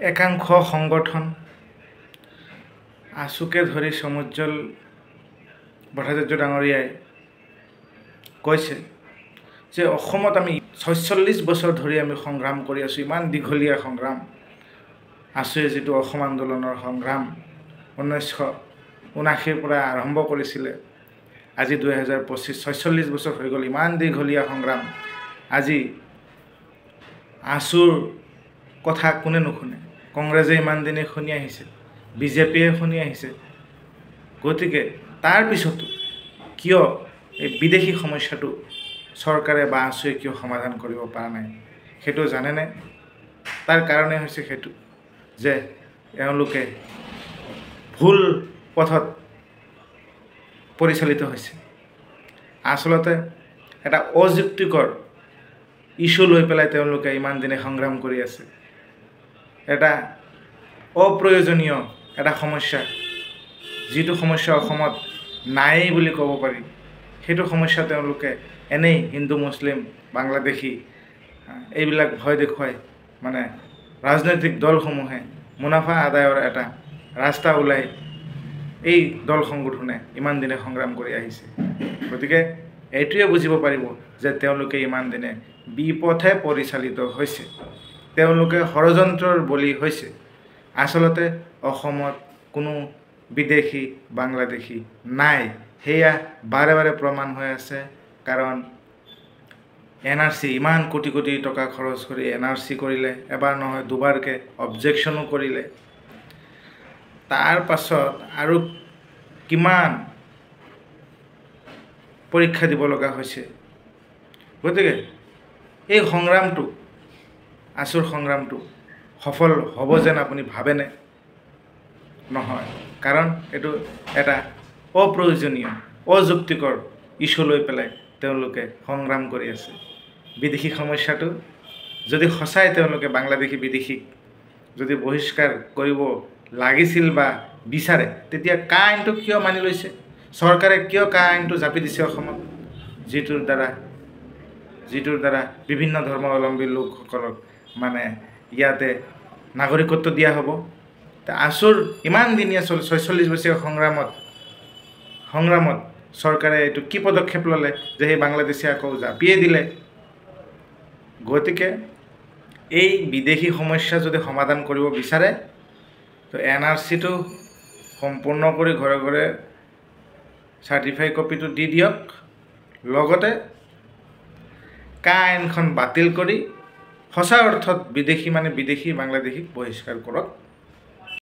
একাংশ সংগঠন আছুকে ধৰি সমুজ্জ্বল ভট্টাচাৰ্য ডাঙৰীয়াই কৈছে যে অসমত আমি ৪৬ বছৰ ধৰি আমি সংগ্ৰাম কৰি আছোঁ, ইমান দীঘলীয়া সংগ্ৰাম আছুৱে যিটো অসম আন্দোলনৰ সংগ্ৰাম ১৯৭৯ৰ পৰা আৰম্ভ কৰিছিলে, আজি ২০২৫ ৪৬ বছৰ হৈ গ'ল। ইমান দীঘলীয়া সংগ্ৰাম, আজি আছুৰ কথা কোনে নুশুনে? কংগ্ৰেছে ইমান দিনে শুনি আহিছে, বিজেপিয়ে শুনি আহিছে। গতিকে তাৰ পিছতো কিয় এই বিদেশী সমস্যাটো চৰকাৰে বা আছুৱে কিয় সমাধান কৰিব পৰা নাই সেইটো জানেনে? তাৰ কাৰণে হৈছে সেইটো যে এওঁলোকে ভুল পথত পৰিচালিত হৈছে। আচলতে এটা অযুক্তিকৰ ইছ্যু লৈ পেলাই তেওঁলোকে ইমান দিনে সংগ্ৰাম কৰি আছে। এটা অপ্ৰয়োজনীয় এটা সমস্যা, যিটো সমস্যা অসমত নাই বুলি ক'ব পাৰি, সেইটো সমস্যা তেওঁলোকে এনেই হিন্দু মুছলিম বাংলাদেশী এইবিলাক ভয় দেখুৱাই মানে ৰাজনৈতিক দলসমূহে মুনাফা আদায়ৰ এটা ৰাস্তা ওলাই এই দল সংগঠনে ইমান দিনে সংগ্ৰাম কৰি আহিছে। গতিকে এইটোৱে বুজিব পাৰিব যে তেওঁলোকে ইমান দিনে বিপথে পৰিচালিত হৈছে, তেওঁলোকে ষড়যন্ত্ৰৰ বলি হৈছে। আচলতে অসমত কোনো বিদেশী বাংলাদেশী নাই, সেয়া বাৰে বাৰে প্ৰমাণ হৈ আছে। কাৰণ NRC ইমান কোটি কোটি টকা খৰচ কৰি NRC কৰিলে, এবাৰ নহয় দুবাৰকৈ অবজেকশ্যনো কৰিলে। তাৰ পাছত আৰু কিমান পৰীক্ষা দিব লগা হৈছে। গতিকে এই সংগ্ৰামটো, আছুৰ সংগ্ৰামটো সফল হ'ব যেন আপুনি ভাবেনে? নহয়, কাৰণ এইটো এটা অপ্ৰয়োজনীয় অযুক্তিকৰ ইছ্যু লৈ পেলাই তেওঁলোকে সংগ্ৰাম কৰি আছে। বিদেশী সমস্যাটো যদি সঁচাই তেওঁলোকে বাংলাদেশী বিদেশীক যদি বহিষ্কাৰ কৰিব লাগিছিল বা বিচাৰে, তেতিয়া কা আইনটো কিয় মানি লৈছে? চৰকাৰে কিয় কা আইনটো জাপি দিছে অসমত, যিটোৰ দ্বাৰা বিভিন্ন ধৰ্মাৱলম্বী লোকসকলক মানে ইয়াতে নাগৰিকত্ব দিয়া হ'ব? আছুৰ ইমান দিনীয়া ৪৬ বছৰীয়া সংগ্ৰামত চৰকাৰে এইটো কি পদক্ষেপ ল'লে যে সেই বাংলাদেশী আকৌ জাপিয়ে দিলে? গতিকে এই বিদেশী সমস্যা যদি সমাধান কৰিব বিচাৰে তো NRCটো সম্পূৰ্ণ কৰি ঘৰে ঘৰে চাৰ্টিফাই কপিটো দি দিয়ক, লগতে কা আইনখন বাতিল কৰি সঁচা অৰ্থত বিদেশী মানে বিদেশী বাংলাদেশীক বহিষ্কাৰ কৰক।